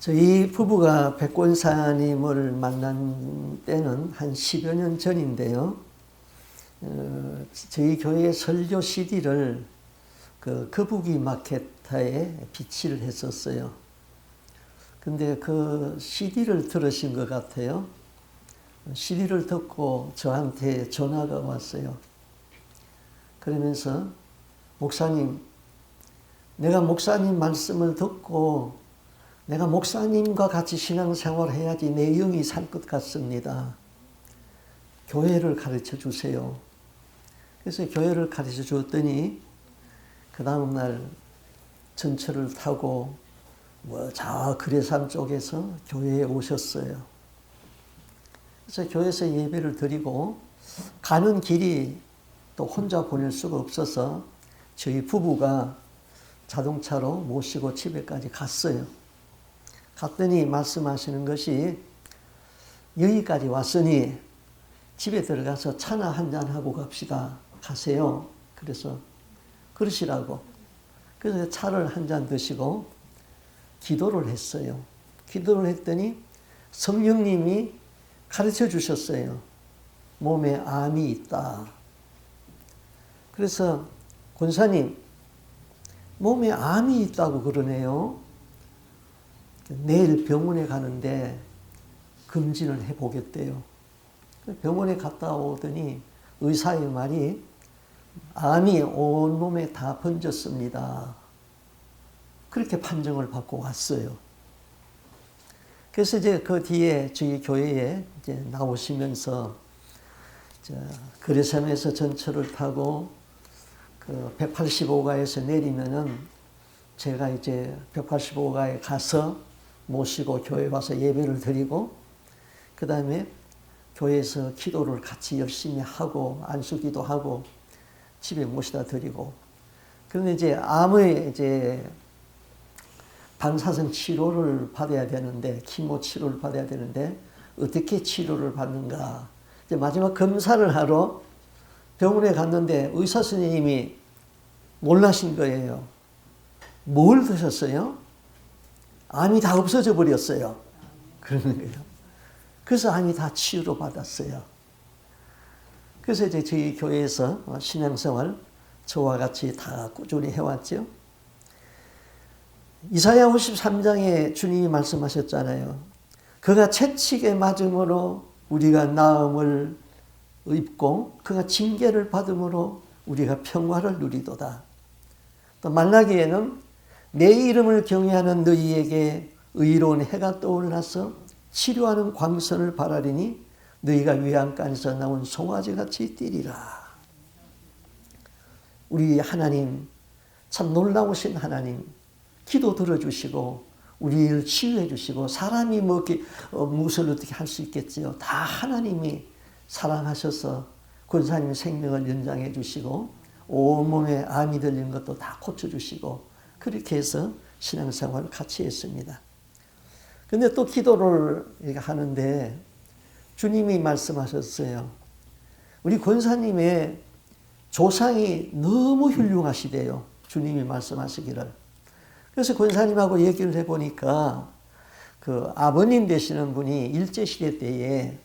저희 부부가 백권사님을 만난 때는 한 10여 년 전인데요. 저희 교회 설교 CD를 그 거북이 마케타에 비치를 했었어요. 근데 그 CD를 들으신 것 같아요. CD를 듣고 저한테 전화가 왔어요. 그러면서 목사님, 내가 목사님 말씀을 듣고 내가 목사님과 같이 신앙생활을 해야지 내 영이 살 것 같습니다. 교회를 가르쳐 주세요. 그래서 교회를 가르쳐 줬더니 그 다음날 전철을 타고 저 그레산 쪽에서 교회에 오셨어요. 그래서 교회에서 예배를 드리고 가는 길이 또 혼자 보낼 수가 없어서 저희 부부가 자동차로 모시고 집에까지 갔어요. 갔더니 말씀하시는 것이 여기까지 왔으니 집에 들어가서 차나 한잔 하고 갑시다. 가세요. 그래서 그러시라고. 그래서 차를 한잔 드시고 기도를 했어요. 기도를 했더니 성령님이 가르쳐 주셨어요. 몸에 암이 있다. 그래서 권사님, 몸에 암이 있다고 그러네요. 내일 병원에 가는데 검진을 해보겠대요. 병원에 갔다 오더니 의사의 말이 암이 온몸에 다 번졌습니다. 그렇게 판정을 받고 왔어요. 그래서 이제 그 뒤에 저희 교회에 이제 나오시면서 거래섬에서 전철을 타고 그 185가에서 내리면은 제가 이제 185가에 가서 모시고 교회 와서 예배를 드리고 그 다음에 교회에서 기도를 같이 열심히 하고 안수기도 하고 집에 모시다 드리고 그런데 이제 암의 이제 방사선 치료를 받아야 되는데 키모 치료를 받아야 되는데 어떻게 치료를 받는가 이제 마지막 검사를 하러 병원에 갔는데 의사 선생님이 놀라신 거예요. 뭘 드셨어요? 암이 다 없어져 버렸어요. 그러는 거예요. 그래서 암이 다 치유로 받았어요. 그래서 이제 저희 교회에서 신앙생활 저와 같이 다 꾸준히 해왔죠. 이사야 53장에 주님이 말씀하셨잖아요. 그가 채찍에 맞음으로 우리가 나음을 입고 그가 징계를 받음으로 우리가 평화를 누리도다. 또 말라기에는 내 이름을 경외하는 너희에게 의로운 해가 떠올라서 치료하는 광선을 바라리니 너희가 위안간에서 나온 송아지같이 뛰리라. 우리 하나님 참 놀라우신 하나님 기도 들어주시고 우리를 치유해 주시고 사람이 무엇을 어떻게 할 수 있겠지요. 다 하나님이 사랑하셔서 권사님 생명을 연장해 주시고 온몸에 암이 들린 것도 다 고쳐주시고 그렇게 해서 신앙생활을 같이 했습니다. 근데 또 기도를 하는데 주님이 말씀하셨어요. 우리 권사님의 조상이 너무 훌륭하시대요. 주님이 말씀하시기를. 그래서 권사님하고 얘기를 해보니까 그 아버님 되시는 분이 일제시대 때에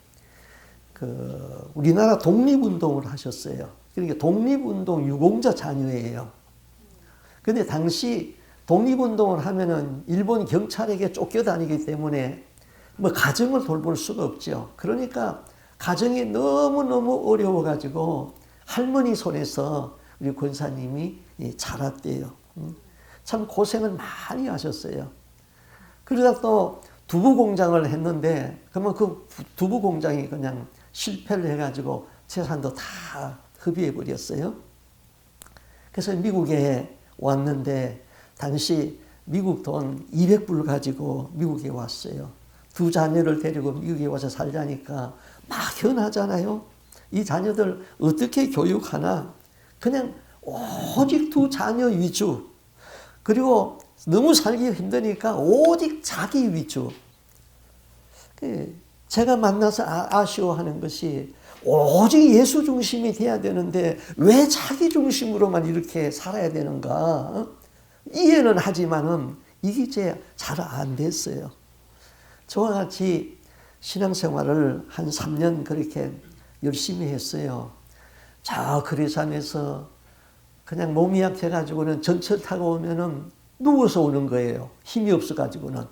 그 우리나라 독립운동을 하셨어요. 그러니까 독립운동 유공자 자녀예요. 근데 당시 독립운동을 하면은 일본 경찰에게 쫓겨다니기 때문에 뭐 가정을 돌볼 수가 없죠. 그러니까 가정이 너무너무 어려워가지고 할머니 손에서 우리 권사님이 자랐대요. 참 고생을 많이 하셨어요. 그러다 또 두부 공장을 했는데 그러면 그 두부 공장이 그냥 실패를 해가지고 재산도 다 흡입해버렸어요. 그래서 미국에 왔는데 당시 미국 돈 200불 가지고 미국에 왔어요. 두 자녀를 데리고 미국에 와서 살자니까 막연하잖아요. 이 자녀들 어떻게 교육하나 그냥 오직 두 자녀 위주 그리고 너무 살기 힘드니까 오직 자기 위주. 제가 만나서 아쉬워하는 것이 오직 예수 중심이 돼야 되는데 왜 자기 중심으로만 이렇게 살아야 되는가? 이해는 하지만은 이게 잘 안 됐어요. 저와 같이 신앙생활을 한 3년 그렇게 열심히 했어요. 저 거리산에서 그냥 몸이 약해가지고는 전철 타고 오면은 누워서 오는 거예요. 힘이 없어가지고는.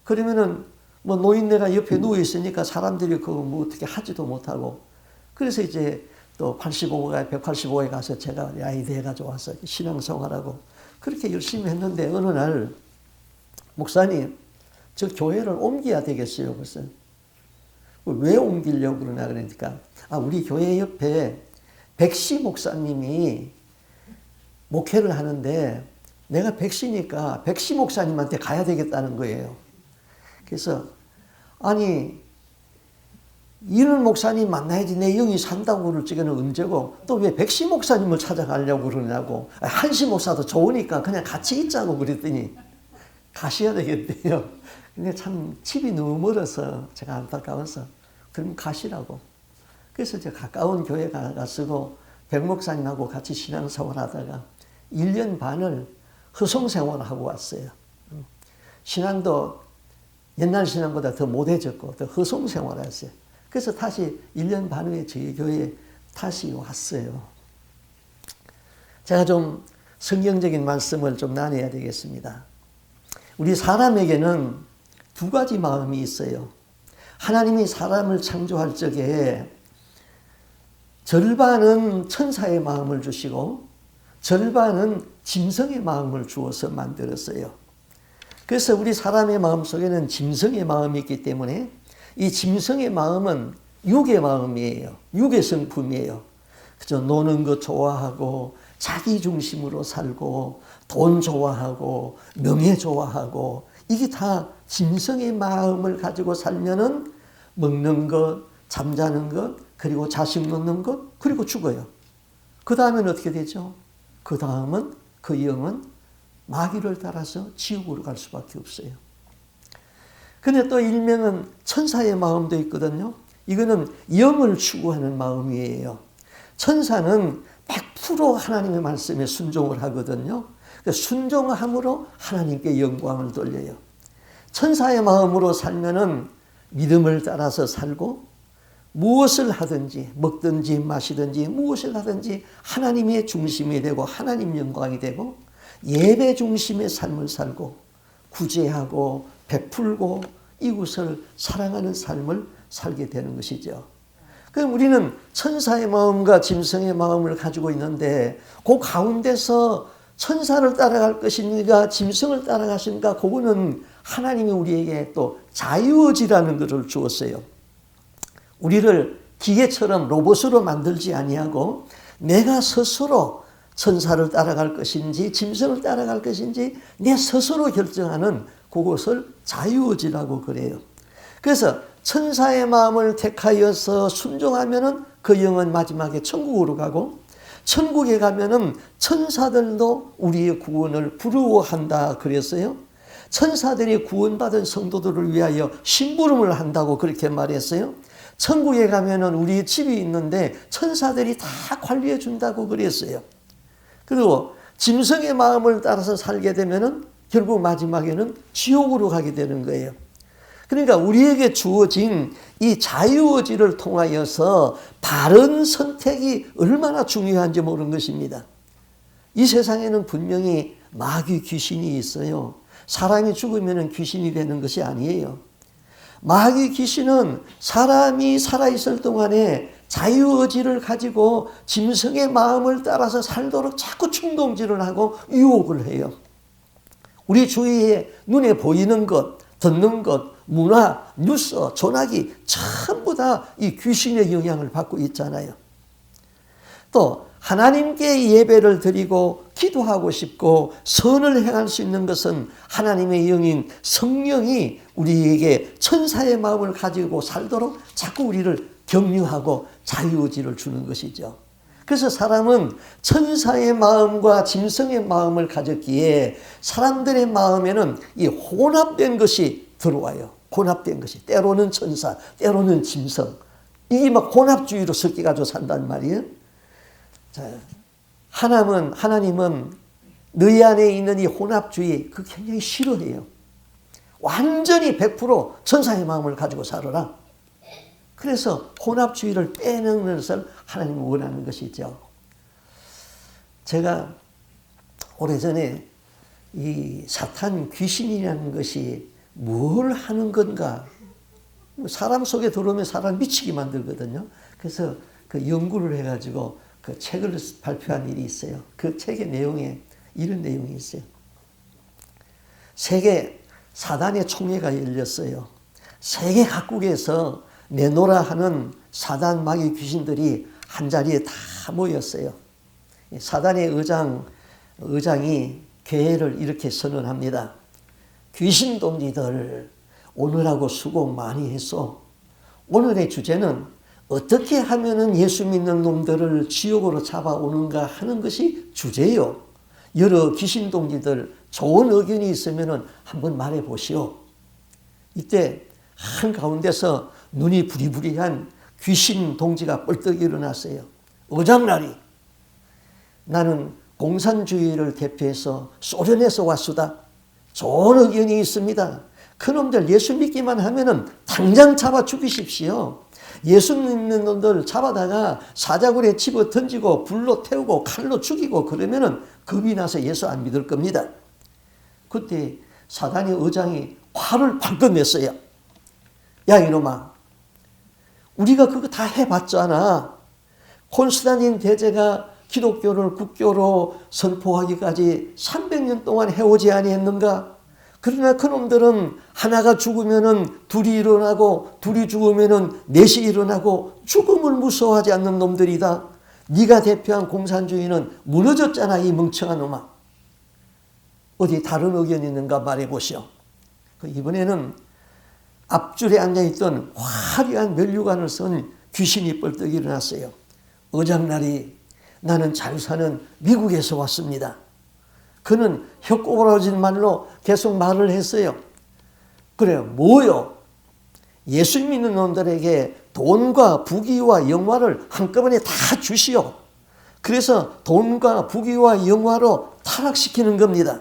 그러면은 뭐 노인네가 옆에 누워 있으니까 사람들이 그거 뭐 어떻게 하지도 못하고. 그래서 이제 또 185에 가서 제가 야이대 해가지고 와서 신앙생활하고 그렇게 열심히 했는데 어느 날 목사님 저 교회를 옮겨야 되겠어요. 그래서 왜 옮기려고 그러나 그러니까 우리 교회 옆에 백시 목사님이 목회를 하는데 내가 백시니까 백시 목사님한테 가야 되겠다는 거예요. 그래서 아니 이런 목사님 만나야지 내 영이 산다고 그럴 적에는 언제고 또 왜 백시 목사님을 찾아가려고 그러냐고. 한시 목사도 좋으니까 그냥 같이 있자고 그랬더니 가셔야 되겠대요. 근데 참 집이 너무 멀어서 제가 안타까워서 그럼 가시라고. 그래서 제가 가까운 교회 가서 백 목사님하고 같이 신앙생활 하다가 1년 반을 허송생활을 하고 왔어요. 신앙도 옛날 신앙보다 더 못해졌고 더 허송생활을 했어요. 그래서 다시 1년 반 후에 저희 교회에 다시 왔어요. 제가 좀 성경적인 말씀을 좀 나눠야 되겠습니다. 우리 사람에게는 두 가지 마음이 있어요. 하나님이 사람을 창조할 적에 절반은 천사의 마음을 주시고 절반은 짐승의 마음을 주어서 만들었어요. 그래서 우리 사람의 마음 속에는 짐승의 마음이 있기 때문에 이 짐승의 마음은 육의 마음이에요. 육의 성품이에요. 그저 노는 것 좋아하고 자기 중심으로 살고 돈 좋아하고 명예 좋아하고 이게 다 짐승의 마음을 가지고 살면은 먹는 것, 잠자는 것, 그리고 자식 놓는 것, 그리고 죽어요. 그 다음엔 어떻게 되죠? 그 다음은 그 영은 마귀를 따라서 지옥으로 갈 수밖에 없어요. 근데 또 일명은 천사의 마음도 있거든요. 이거는 영을 추구하는 마음이에요. 천사는 100% 하나님의 말씀에 순종을 하거든요. 순종함으로 하나님께 영광을 돌려요. 천사의 마음으로 살면은 믿음을 따라서 살고 무엇을 하든지 먹든지 마시든지 무엇을 하든지 하나님의 중심이 되고 하나님 영광이 되고 예배 중심의 삶을 살고 구제하고 베풀고 이웃을 사랑하는 삶을 살게 되는 것이죠. 그럼 우리는 천사의 마음과 짐승의 마음을 가지고 있는데 그 가운데서 천사를 따라갈 것인가 짐승을 따라가신가 그거는 하나님이 우리에게 또 자유의지라는 것을 주었어요. 우리를 기계처럼 로봇으로 만들지 아니하고 내가 스스로 천사를 따라갈 것인지 짐승을 따라갈 것인지 내 스스로 결정하는 그것을 자유의지라고 그래요. 그래서 천사의 마음을 택하여서 순종하면은 그 영은 마지막에 천국으로 가고 천국에 가면은 천사들도 우리의 구원을 부러워한다 그랬어요. 천사들이 구원받은 성도들을 위하여 심부름을 한다고 그렇게 말했어요. 천국에 가면은 우리 집이 있는데 천사들이 다 관리해 준다고 그랬어요. 그리고 짐승의 마음을 따라서 살게 되면은 결국 마지막에는 지옥으로 가게 되는 거예요. 그러니까 우리에게 주어진 이 자유의지를 통하여서 바른 선택이 얼마나 중요한지 모르는 것입니다. 이 세상에는 분명히 마귀 귀신이 있어요. 사람이 죽으면 귀신이 되는 것이 아니에요. 마귀 귀신은 사람이 살아있을 동안에 자유의지를 가지고 짐승의 마음을 따라서 살도록 자꾸 충동질을 하고 유혹을 해요. 우리 주위에 눈에 보이는 것, 듣는 것, 문화, 뉴스, 전화기 전부 다 이 귀신의 영향을 받고 있잖아요. 또 하나님께 예배를 드리고 기도하고 싶고 선을 행할 수 있는 것은 하나님의 영인 성령이 우리에게 천사의 마음을 가지고 살도록 자꾸 우리를 격려하고 자유의지를 주는 것이죠. 그래서 사람은 천사의 마음과 짐승의 마음을 가졌기에 사람들의 마음에는 이 혼합된 것이 들어와요. 혼합된 것이. 때로는 천사, 때로는 짐승. 이게 막 혼합주의로 섞여가지고 산단 말이에요. 자, 하나님은 너희 안에 있는 이 혼합주의, 그 굉장히 싫어해요. 완전히 100% 천사의 마음을 가지고 살아라. 그래서 혼합주의를 빼내는 것을 하나님은 원하는 것이죠. 제가 오래전에 이 사탄 귀신이라는 것이 뭘 하는 건가, 사람 속에 들어오면 사람 미치게 만들거든요. 그래서 그 연구를 해가지고 그 책을 발표한 일이 있어요. 그 책의 내용에 이런 내용이 있어요. 세계 사단의 총회가 열렸어요. 세계 각국에서 내노라 하는 사단 마귀 귀신들이 한자리에 다 모였어요. 사단의 의장이 교회를 이렇게 선언합니다. 귀신 동지들, 오늘하고 수고 많이 했어. 오늘의 주제는 어떻게 하면은 예수 믿는 놈들을 지옥으로 잡아오는가 하는 것이 주제요. 여러 귀신 동지들 좋은 의견이 있으면은 한번 말해 보시오. 이때 한가운데서 눈이 부리부리한 귀신 동지가 뻘떡 일어났어요. 어장나리, 나는 공산주의를 대표해서 소련에서 왔수다. 좋은 의견이 있습니다. 그놈들 예수 믿기만 하면은 당장 잡아 죽이십시오. 예수 믿는 놈들 잡아다가 사자굴에 집어 던지고 불로 태우고 칼로 죽이고 그러면은 겁이 나서 예수 안 믿을 겁니다. 그때 사단의 의장이 화를 방금 냈어요. 야 이놈아, 우리가 그거 다 해봤잖아. 콘스탄틴 대제가 기독교를 국교로 선포하기까지 300년 동안 해오지 아니했는가? 그러나 그놈들은 하나가 죽으면은 둘이 일어나고 둘이 죽으면은 넷이 일어나고 죽음을 무서워하지 않는 놈들이다. 네가 대표한 공산주의는 무너졌잖아, 이 멍청한 놈아. 어디 다른 의견이 있는가 말해보시오. 이번에는 앞줄에 앉아있던 화려한 면류관을 쓴 귀신이 뻘떡 일어났어요. 어장날이, 나는 잘 사는 미국에서 왔습니다. 그는 혀꼬부라진 말로 계속 말을 했어요. 그래요, 뭐요? 예수 믿는 놈들에게 돈과 부귀와 영화를 한꺼번에 다 주시오. 그래서 돈과 부귀와 영화로 타락시키는 겁니다.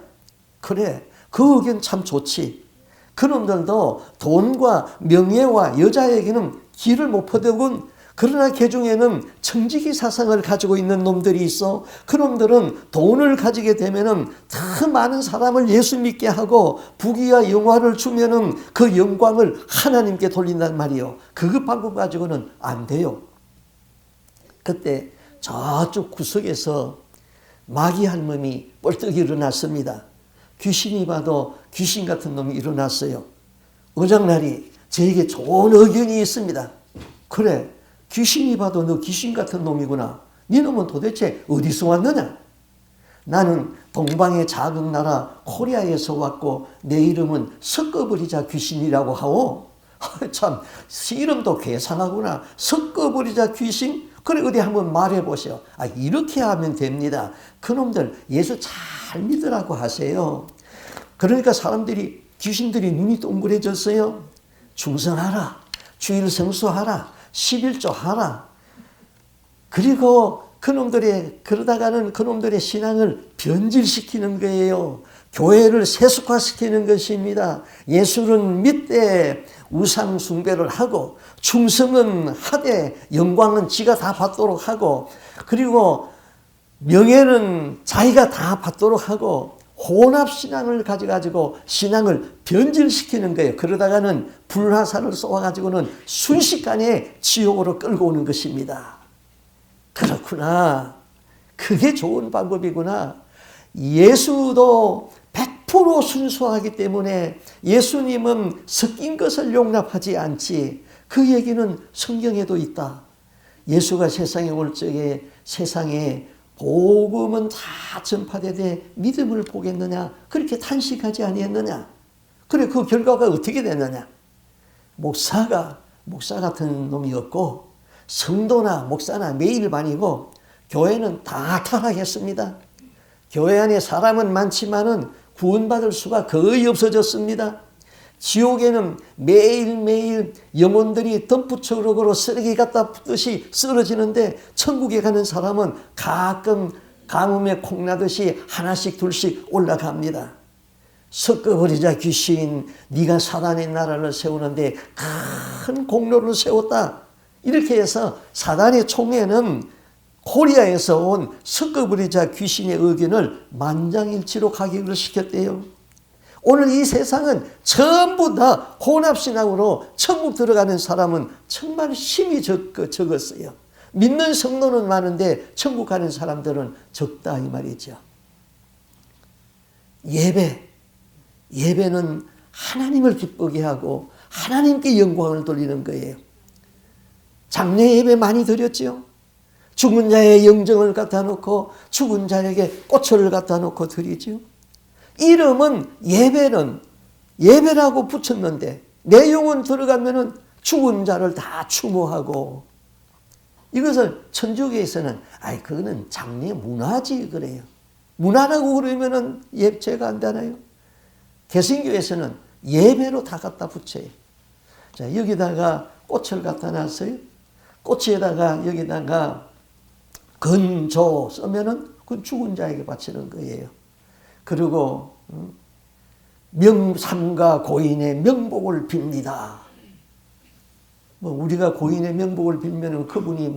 그래, 그 의견 참 좋지. 그놈들도 돈과 명예와 여자에게는 길을 못 퍼대군. 그러나 그 중에는 청지기 사상을 가지고 있는 놈들이 있어. 그놈들은 돈을 가지게 되면은 더 많은 사람을 예수 믿게 하고 부귀와 영화를 주면은 그 영광을 하나님께 돌린단 말이요. 그 방법 가지고는 안 돼요. 그때 저쪽 구석에서 마귀 한 놈이 뻘떡 일어났습니다. 귀신이 봐도 귀신 같은 놈이 일어났어요. 어장날이, 저에게 좋은 의견이 있습니다. 그래, 귀신이 봐도 너 귀신 같은 놈이구나. 네 놈은 도대체 어디서 왔느냐? 나는 동방의 작은 나라 코리아에서 왔고 내 이름은 섞어버리자 귀신이라고 하오. 참 이름도 괴상하구나. 섞어버리자 귀신? 그래, 어디 한번 말해보시오. 이렇게 하면 됩니다. 그놈들 예수 잘 믿으라고 하세요. 그러니까 사람들이, 귀신들이 눈이 동그래졌어요. 충성하라, 주일 성수하라, 11조 하라. 그리고 그러다가는 그놈들의 신앙을 변질시키는 거예요. 교회를 세속화시키는 것입니다. 예수는 믿되 우상 숭배를 하고, 충성은 하되 영광은 지가 다 받도록 하고, 그리고 명예는 자기가 다 받도록 하고, 혼합신앙을 가져가지고 신앙을 변질시키는 거예요. 그러다가는 불화살을 쏘아가지고는 순식간에 지옥으로 끌고 오는 것입니다. 그렇구나. 그게 좋은 방법이구나. 예수도 100% 순수하기 때문에 예수님은 섞인 것을 용납하지 않지. 그 얘기는 성경에도 있다. 예수가 세상에 올 적에 세상에 복음은 다 전파되되 믿음을 보겠느냐, 그렇게 탄식하지 아니했느냐. 그래, 그 결과가 어떻게 됐느냐. 목사 같은 놈이 없고, 성도나 목사나 매일반이고, 교회는 다 타락했습니다. 교회 안에 사람은 많지만은 구원받을 수가 거의 없어졌습니다. 지옥에는 매일매일 영혼들이 덤프트럭으로 쓰레기 갖다 붓듯이 쓰러지는데, 천국에 가는 사람은 가끔 가뭄에 콩나듯이 하나씩 둘씩 올라갑니다. 섞어버리자 귀신, 네가 사단의 나라를 세우는데 큰 공로를 세웠다. 이렇게 해서 사단의 총회는 코리아에서 온 섞어버리자 귀신의 의견을 만장일치로 가격을 시켰대요. 오늘 이 세상은 전부 다 혼합신앙으로 천국 들어가는 사람은 정말 힘이 적었어요. 믿는 성도는 많은데 천국 가는 사람들은 적다 이 말이죠. 예배는 하나님을 기쁘게 하고 하나님께 영광을 돌리는 거예요. 장례 예배 많이 드렸죠. 죽은 자의 영정을 갖다 놓고 죽은 자에게 꽃을 갖다 놓고 드리죠. 이름은 예배라고 붙였는데 내용은 들어가면은 죽은 자를 다 추모하고, 이것을 천주교에서는 그거는 장례 문화지 그래요. 문화라고 그러면은 예배가 안 되나요? 개신교에서는 예배로 다 갖다 붙여요. 자, 여기다가 꽃을 갖다 놨어요. 꽃에다가 여기다가 건조 쓰면은 그 죽은 자에게 바치는 거예요. 그리고 삼가 고인의 명복을 빕니다. 우리가 고인의 명복을 빌면은 그분이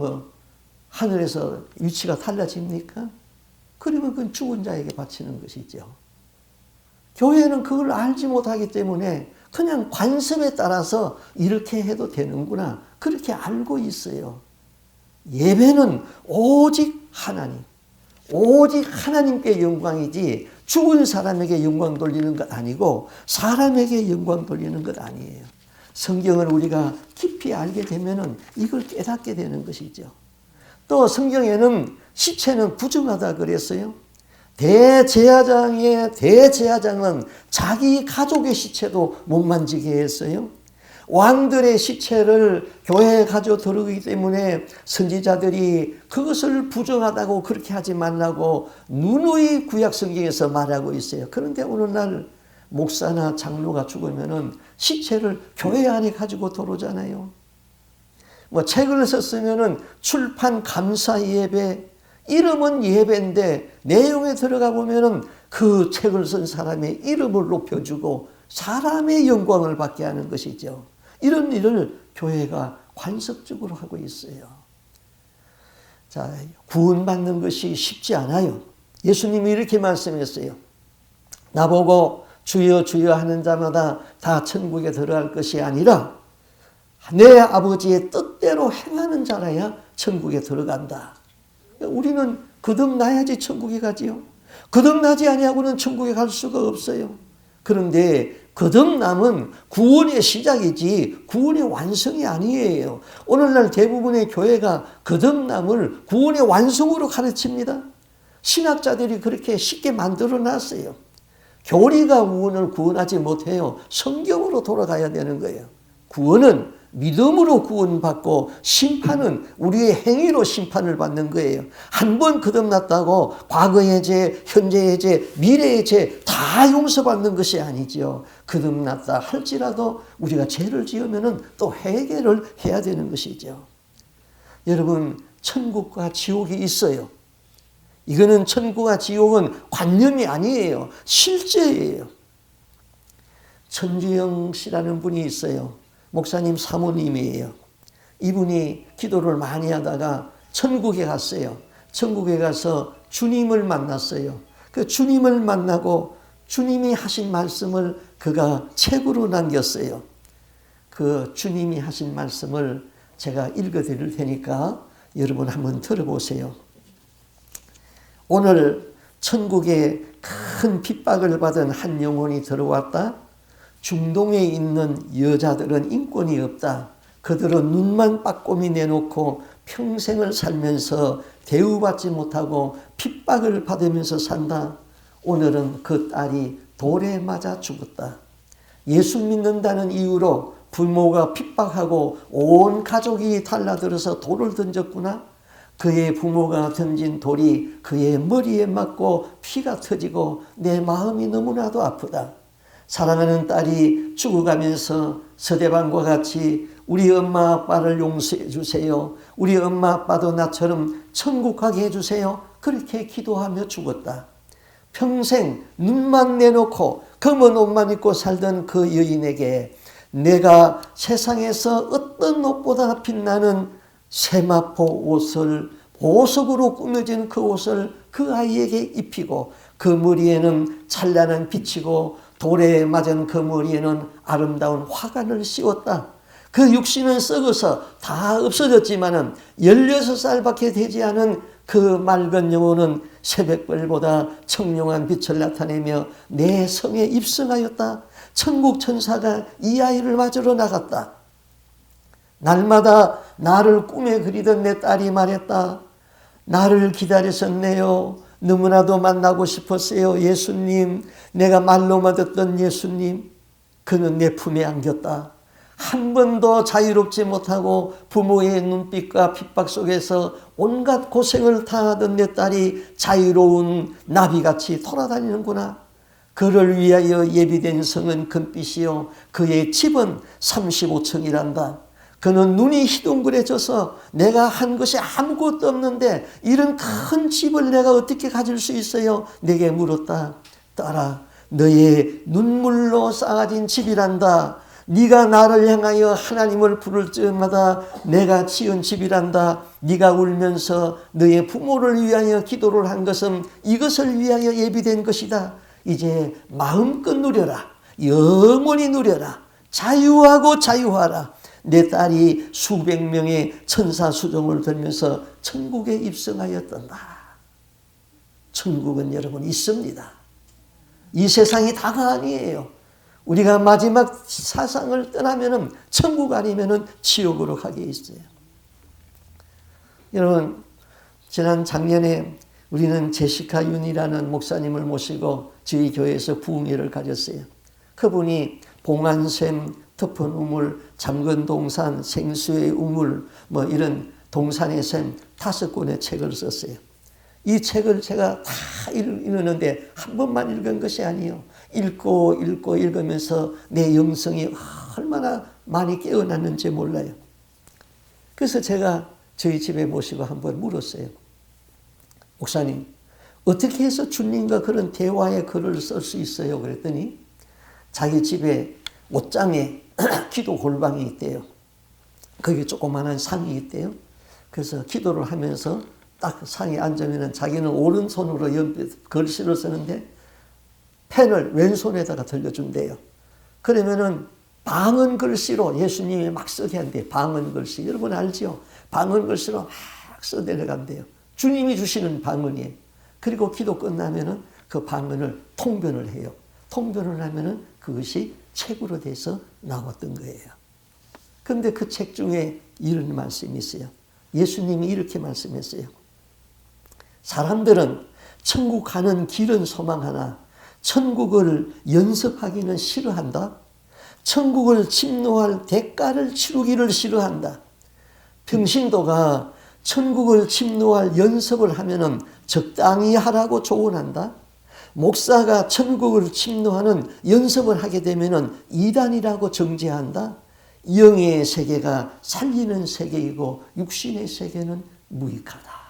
하늘에서 위치가 달라집니까? 그러면 그건 죽은 자에게 바치는 것이죠. 교회는 그걸 알지 못하기 때문에 그냥 관습에 따라서 이렇게 해도 되는구나, 그렇게 알고 있어요. 예배는 오직 하나님께 영광이지 죽은 사람에게 영광 돌리는 것 아니고 사람에게 영광 돌리는 것 아니에요. 성경을 우리가 깊이 알게 되면은 이걸 깨닫게 되는 것이죠. 또 성경에는 시체는 부정하다 그랬어요. 대제사장은 자기 가족의 시체도 못 만지게 했어요. 왕들의 시체를 교회에 가져 들어오기 때문에 선지자들이 그것을 부정하다고 그렇게 하지 말라고 누누이 구약 성경에서 말하고 있어요. 그런데 오늘날 목사나 장로가 죽으면은 시체를 교회 안에 가지고 들어오잖아요. 책을 썼으면은 출판 감사 예배, 이름은 예배인데 내용에 들어가 보면은 그 책을 쓴 사람의 이름을 높여주고 사람의 영광을 받게 하는 것이죠. 이런 일을 교회가 관습적으로 하고 있어요. 자, 구원받는 것이 쉽지 않아요. 예수님이 이렇게 말씀했어요. 나보고 주여 주여 하는 자마다 다 천국에 들어갈 것이 아니라 내 아버지의 뜻대로 행하는 자라야 천국에 들어간다. 우리는 거듭나야지 천국에 가지요. 거듭나지 아니하고는 천국에 갈 수가 없어요. 그런데 거듭남은 구원의 시작이지 구원의 완성이 아니에요. 오늘날 대부분의 교회가 거듭남을 구원의 완성으로 가르칩니다. 신학자들이 그렇게 쉽게 만들어 놨어요. 교리가 구원을 구원하지 못해요. 성경으로 돌아가야 되는 거예요. 구원은 믿음으로 구원받고 심판은 우리의 행위로 심판을 받는 거예요. 한 번 거듭났다고 과거의 죄, 현재의 죄, 미래의 죄 다 용서받는 것이 아니지요. 거듭났다 할지라도 우리가 죄를 지으면 또 회개를 해야 되는 것이죠. 여러분, 천국과 지옥이 있어요. 이거는 천국과 지옥은 관념이 아니에요. 실제예요. 천주영 씨라는 분이 있어요. 목사님 사모님이에요. 이분이 기도를 많이 하다가 천국에 갔어요. 천국에 가서 주님을 만났어요. 그 주님을 만나고 주님이 하신 말씀을 그가 책으로 남겼어요. 그 주님이 하신 말씀을 제가 읽어드릴 테니까 여러분 한번 들어보세요. 오늘 천국에 큰 핍박을 받은 한 영혼이 들어왔다. 중동에 있는 여자들은 인권이 없다. 그들은 눈만 빠꼼히 내놓고 평생을 살면서 대우받지 못하고 핍박을 받으면서 산다. 오늘은 그 딸이 돌에 맞아 죽었다. 예수 믿는다는 이유로 부모가 핍박하고 온 가족이 달라들어서 돌을 던졌구나. 그의 부모가 던진 돌이 그의 머리에 맞고 피가 터지고 내 마음이 너무나도 아프다. 사랑하는 딸이 죽어가면서 서대방과 같이 우리 엄마 아빠를 용서해 주세요. 우리 엄마 아빠도 나처럼 천국 가게 해주세요. 그렇게 기도하며 죽었다. 평생 눈만 내놓고 검은 옷만 입고 살던 그 여인에게 내가 세상에서 어떤 옷보다 빛나는 세마포 옷을, 보석으로 꾸며진 그 옷을 그 아이에게 입히고 그 머리에는 찬란한 빛이고 돌에 맞은 그 머리에는 아름다운 화관을 씌웠다. 그 육신은 썩어서 다 없어졌지만은 16살밖에 되지 않은 그 맑은 영혼은 새벽별보다 청룡한 빛을 나타내며 내 성에 입성하였다. 천국 천사가 이 아이를 맞으러 나갔다. 날마다 나를 꿈에 그리던 내 딸이 말했다. 나를 기다렸었네요. 너무나도 만나고 싶었어요. 예수님, 내가 말로만 듣던 예수님, 그는 내 품에 안겼다. 한 번도 자유롭지 못하고 부모의 눈빛과 핍박 속에서 온갖 고생을 당하던 내 딸이 자유로운 나비같이 돌아다니는구나. 그를 위하여 예비된 성은 금빛이요 그의 집은 35층이란다. 그는 눈이 희둥그레져서 내가 한 것이 아무것도 없는데 이런 큰 집을 내가 어떻게 가질 수 있어요? 내게 물었다. 딸아, 너의 눈물로 쌓아진 집이란다. 네가 나를 향하여 하나님을 부를 때마다 내가 지은 집이란다. 네가 울면서 너의 부모를 위하여 기도를 한 것은 이것을 위하여 예비된 것이다. 이제 마음껏 누려라. 영원히 누려라. 자유하고 자유하라. 내 딸이 수백 명의 천사 수종을 들면서 천국에 입성하였단다. 천국은 여러분 있습니다. 이 세상이 다가 아니에요. 우리가 마지막 사상을 떠나면은 천국 아니면은 지옥으로 가게 있어요. 여러분, 지난 작년에 우리는 제시카 윤이라는 목사님을 모시고 저희 교회에서 부흥회를 가졌어요. 그분이 봉안샘, 덮은 우물, 잠근동산, 생수의 우물, 뭐 이런 동산의 샘 5권의 책을 썼어요. 이 책을 제가 다 읽었는데 한 번만 읽은 것이 아니에요. 읽고 읽으면서 내 영성이 얼마나 많이 깨어났는지 몰라요. 그래서 제가 저희 집에 모시고 한번 물었어요. 목사님, 어떻게 해서 주님과 그런 대화의 글을 쓸 수 있어요? 그랬더니 자기 집에 옷장에 기도 골방이 있대요. 거기 조그마한 상이 있대요. 그래서 기도를 하면서 딱 상에 앉으면 자기는 오른손으로 글씨를 쓰는데 펜을 왼손에다가 들려준대요. 그러면은 방언 글씨로 예수님이 막 쓰게 한대요. 방언 글씨. 여러분 알죠? 방언 글씨로 막 써내려간대요. 주님이 주시는 방언이에요. 그리고 기도 끝나면은 그 방언을 통변을 해요. 통변을 하면은 그것이 책으로 돼서 나왔던 거예요. 그런데 그 책 중에 이런 말씀이 있어요. 예수님이 이렇게 말씀했어요. 사람들은 천국 가는 길은 소망하나 천국을 연습하기는 싫어한다. 천국을 침노할 대가를 치르기를 싫어한다. 평신도가 천국을 침노할 연습을 하면은 적당히 하라고 조언한다. 목사가 천국을 침노하는 연습을 하게 되면은 이단이라고 정죄한다. 영의 세계가 살리는 세계이고 육신의 세계는 무익하다.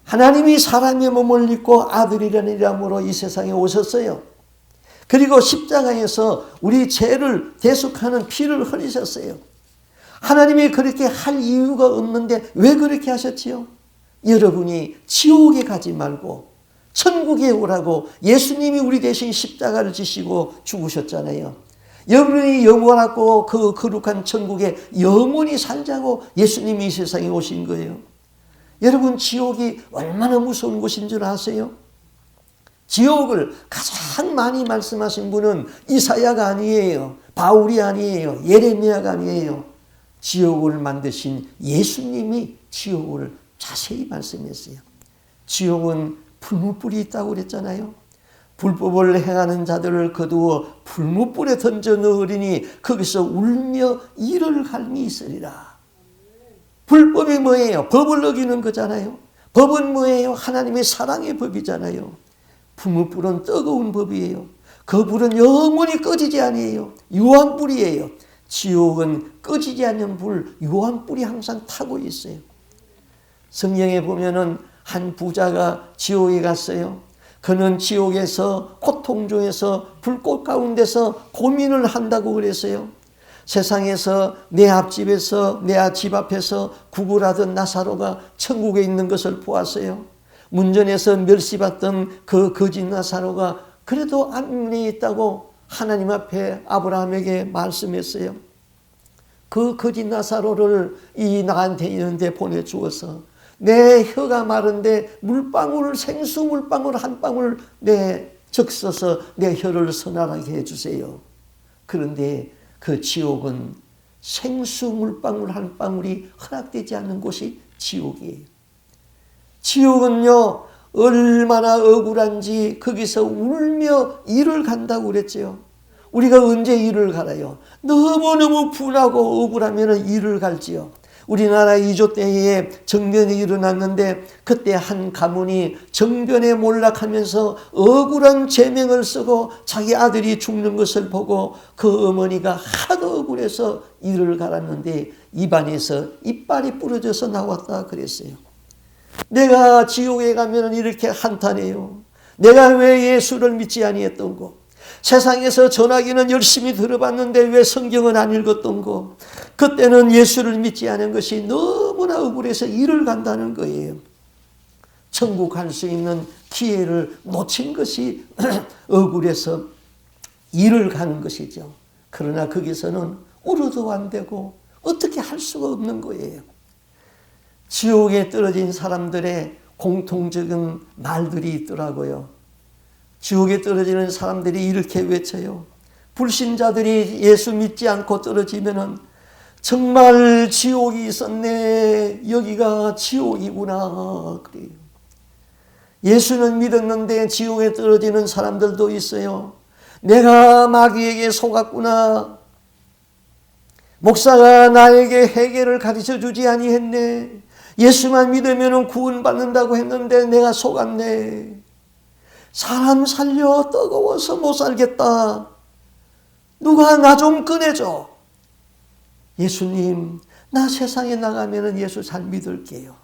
하나님이 사람의 몸을 입고 아들이라는 이름으로 이 세상에 오셨어요. 그리고 십자가에서 우리 죄를 대속하는 피를 흘리셨어요. 하나님이 그렇게 할 이유가 없는데 왜 그렇게 하셨지요? 여러분이 지옥에 가지 말고 천국에 오라고 예수님이 우리 대신 십자가를 지시고 죽으셨잖아요. 여러분이 영원하고 그 거룩한 천국에 영원히 살자고 예수님이 이 세상에 오신 거예요. 여러분, 지옥이 얼마나 무서운 곳인 줄 아세요? 지옥을 가장 많이 말씀하신 분은 이사야가 아니에요. 바울이 아니에요. 예레미야가 아니에요. 지옥을 만드신 예수님이 지옥을 자세히 말씀했어요. 지옥은 풀무불이 있다고 그랬잖아요. 불법을 행하는 자들을 거두어 풀무불에 던져 넣으리니 거기서 울며 이를 갈미 있으리라. 불법이 뭐예요? 법을 어기는 거잖아요. 법은 뭐예요? 하나님의 사랑의 법이잖아요. 풀무불은 뜨거운 법이에요. 그 불은 영원히 꺼지지 아니에요. 유황불이에요. 지옥은 꺼지지 않는 불, 유황불이 항상 타고 있어요. 성경에 보면은 한 부자가 지옥에 갔어요. 그는 지옥에서 고통 중에서 불꽃 가운데서 고민을 한다고 그랬어요. 세상에서 내 앞집에서 내 집 앞에서 구걸하던 나사로가 천국에 있는 것을 보았어요. 문전에서 멸시받던 그 거짓 나사로가 그래도 안문에 있다고 하나님 앞에 아브라함에게 말씀했어요. 그 거짓 나사로를 이 나한테 있는데 보내주어서 내 혀가 마른데 생수 물방울 한 방울 적셔서 내 혀를 선하게 해주세요. 그런데 그 지옥은 생수 물방울 한 방울이 허락되지 않는 곳이 지옥이에요. 지옥은요, 얼마나 억울한지 거기서 울며 이를 간다고 그랬죠. 우리가 언제 이를 갈아요? 너무너무 분하고 억울하면 이를 갈지요. 우리나라 이조 때에 정변이 일어났는데 그때 한 가문이 정변에 몰락하면서 억울한 제명을 쓰고 자기 아들이 죽는 것을 보고 그 어머니가 하도 억울해서 이를 갈았는데 입안에서 이빨이 부러져서 나왔다 그랬어요. 내가 지옥에 가면 이렇게 한탄해요. 내가 왜 예수를 믿지 아니했던 거, 세상에서 전화기는 열심히 들어봤는데 왜 성경은 안 읽었던 거, 그때는 예수를 믿지 않은 것이 너무나 억울해서 이를 간다는 거예요. 천국 갈 수 있는 기회를 놓친 것이 억울해서 이를 가는 것이죠. 그러나 거기서는 울어도 안 되고 어떻게 할 수가 없는 거예요. 지옥에 떨어진 사람들의 공통적인 말들이 있더라고요. 지옥에 떨어지는 사람들이 이렇게 외쳐요. 불신자들이 예수 믿지 않고 떨어지면은 정말 지옥이 있었네. 여기가 지옥이구나. 그래요. 예수는 믿었는데 지옥에 떨어지는 사람들도 있어요. 내가 마귀에게 속았구나. 목사가 나에게 해결을 가르쳐 주지 아니했네. 예수만 믿으면 구원받는다고 했는데 내가 속았네. 사람 살려 뜨거워서 못 살겠다. 누가 나 좀 꺼내줘. 예수님, 나 세상에 나가면 예수 잘 믿을게요.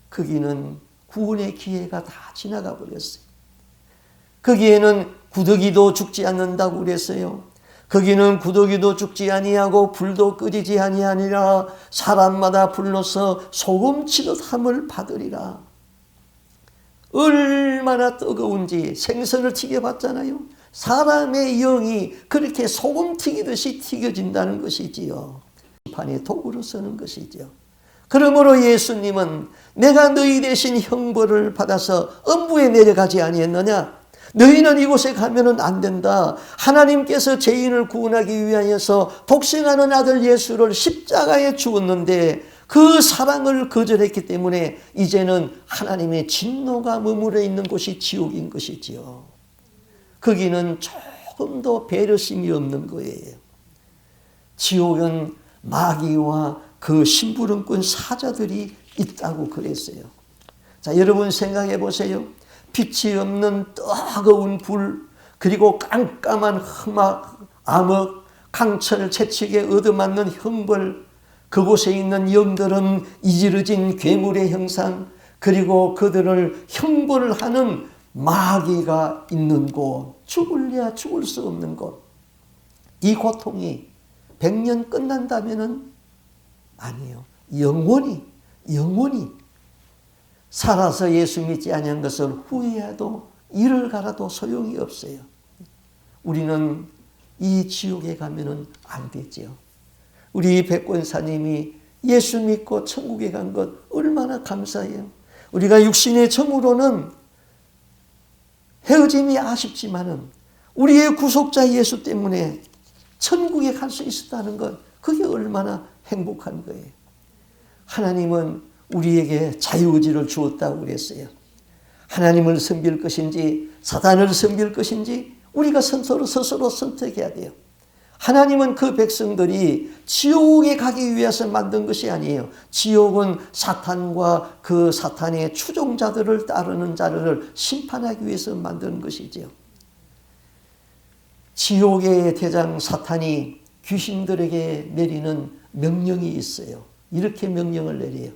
거기는 구원의 기회가 다 지나가 버렸어요. 거기에는 구더기도 죽지 않는다고 그랬어요. 거기는 구더기도 죽지 아니하고 불도 끄지지 아니하니라. 사람마다 불러서 소금치듯 함을 받으리라. 얼마나 뜨거운지 생선을 튀겨봤잖아요. 사람의 영이 그렇게 소금 튀기듯이 튀겨진다는 것이지요. 판에 도구로 쓰는 것이죠. 그러므로 예수님은 내가 너희 대신 형벌을 받아서 엄부에 내려가지 아니했느냐? 너희는 이곳에 가면은 안 된다. 하나님께서 죄인을 구원하기 위하여서 독생하는 아들 예수를 십자가에 죽었는데 그 사랑을 거절했기 때문에 이제는 하나님의 진노가 머무르 있는 곳이 지옥인 것이지요. 거기는 조금도 배려심이 없는 거예요. 지옥은 마귀와 그 심부름꾼 사자들이 있다고 그랬어요. 자, 여러분 생각해 보세요. 빛이 없는 뜨거운 불, 그리고 깜깜한 흑막, 암흑, 강철 채찍에 얻어맞는 형벌, 그곳에 있는 영들은 이지러진 괴물의 형상, 그리고 그들을 형벌을 하는 마귀가 있는 곳, 죽을래야 죽을 수 없는 곳. 이 고통이 100년 끝난다면은 아니에요. 영원히 살아서 예수 믿지 아니한 것을 후회해도 이를 갈아도 소용이 없어요. 우리는 이 지옥에 가면은 안 되죠. 우리 백권사님이 예수 믿고 천국에 간 것 얼마나 감사해요. 우리가 육신의 정으로는 헤어짐이 아쉽지만은 우리의 구속자 예수 때문에 천국에 갈 수 있었다는 것, 그게 얼마나 행복한 거예요. 하나님은 우리에게 자유의지를 주었다고 그랬어요. 하나님을 섬길 것인지 사단을 섬길 것인지 우리가 스스로 선택해야 돼요. 하나님은 그 백성들이 지옥에 가기 위해서 만든 것이 아니에요. 지옥은 사탄과 그 사탄의 추종자들을 따르는 자를 심판하기 위해서 만든 것이지요. 지옥의 대장 사탄이 귀신들에게 내리는 명령이 있어요. 이렇게 명령을 내려요.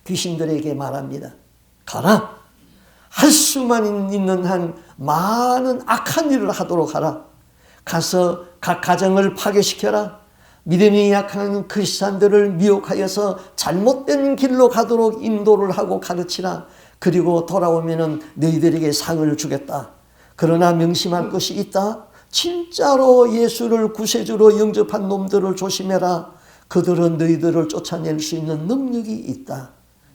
귀신들에게 말합니다. 가라. 할 수만 있는 한 많은 악한 일을 하도록 하라. 가서 각 가정을 파괴시켜라. 믿음이 약한 크리스찬들을 미혹하여서 잘못된 길로 가도록 인도를 하고 가르치라. 그리고 돌아오면은 너희들에게 상을 주겠다. 그러나 명심할 것이 있다. 진짜로 예수를 구세주로 영접한 놈들을 조심해라. 그들은 너희들을 쫓아낼 수 있는 능력이 있다.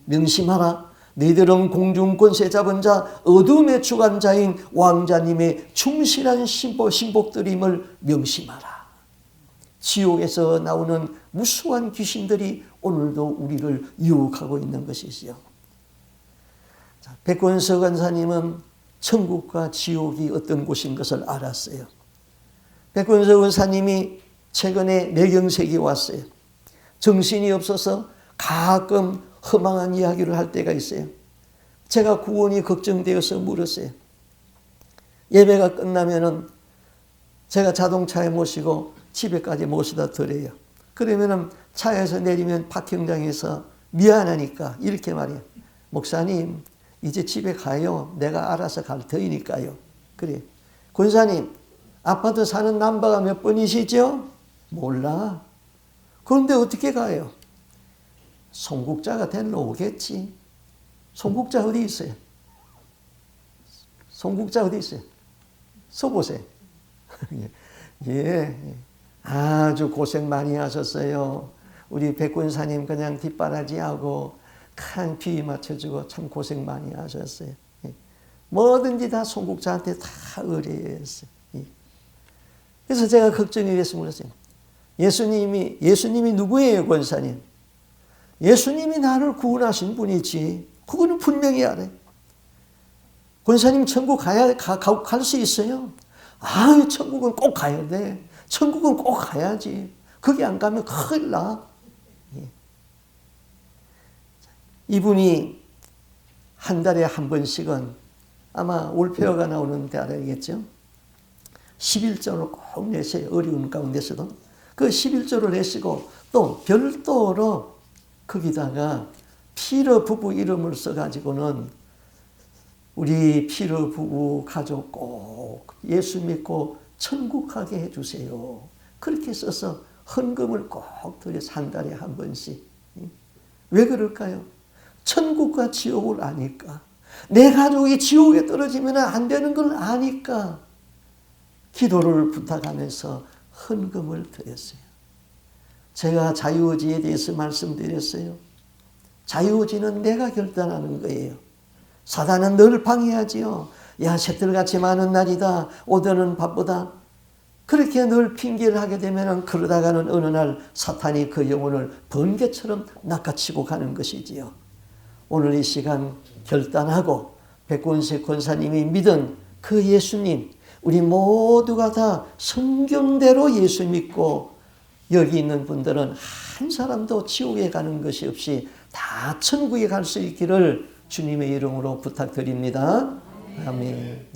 명심하라. 너희들은 공중 권세 잡은 자, 어둠의 주관자인 왕자님의 충실한 신복들임을 명심하라. 지옥에서 나오는 무수한 귀신들이 오늘도 우리를 유혹하고 있는 것이지요. 백권석 권사님은 천국과 지옥이 어떤 곳인 것을 알았어요. 백권석 권사님이 최근에 뇌경색이 왔어요. 정신이 없어서 가끔 허망한 이야기를 할 때가 있어요. 제가 구원이 걱정되어서 물었어요. 예배가 끝나면은 제가 자동차에 모시고 집에까지 모시다 드려요. 그러면은 차에서 내리면 파킹장에서 미안하니까 이렇게 말해요. 목사님, 이제 집에 가요. 내가 알아서 갈 터이니까요. 그래. 권사님, 아파트 사는 남바가 몇 번이시죠? 몰라. 그런데 어떻게 가요? 송국자가 데리러 오겠지. 송국자 어디 있어요? 송국자 어디 있어요? 써보세요. 예, 아주 고생 많이 하셨어요. 우리 백권사님 그냥 뒷바라지하고 큰 비위 맞춰주고 참 고생 많이 하셨어요. 뭐든지 다 송국자한테 다 의뢰했어요. 그래서 제가 걱정이 돼서 물었어요. 예수님이 누구예요, 권사님? 예수님이 나를 구원하신 분이지. 그거는 분명히 알아요. 권사님 천국 갈 수 있어요? 아유, 천국은 꼭 가야 돼. 천국은 꼭 가야지. 거기 안 가면 큰일 나. 이분이 한 달에 한 번씩은 아마 올페어가 나오는데 알아야겠죠? 11조를 꼭 내세요. 어려운 가운데서도. 그 11조를 내시고 또 별도로 거기다가 피러 부부 이름을 써가지고는 우리 피러 부부 가족 꼭 예수 믿고 천국 가게 해주세요. 그렇게 써서 헌금을 꼭 드려서 한 달에 한 번씩. 왜 그럴까요? 천국과 지옥을 아니까. 내 가족이 지옥에 떨어지면 안 되는 걸 아니까 기도를 부탁하면서 헌금을 드렸어요. 제가 자유의지에 대해서 말씀드렸어요. 자유의지는 내가 결단하는 거예요. 사단은 늘 방해하지요. 야, 새들같이 많은 날이다. 오늘은 바쁘다. 그렇게 늘 핑계를 하게 되면 그러다가는 어느 날 사탄이 그 영혼을 번개처럼 낚아치고 가는 것이지요. 오늘 이 시간 결단하고 백권석 권사님이 믿은 그 예수님, 우리 모두가 다 성경대로 예수 믿고 여기 있는 분들은 한 사람도 지옥에 가는 것이 없이 다 천국에 갈 수 있기를 주님의 이름으로 부탁드립니다. 아멘.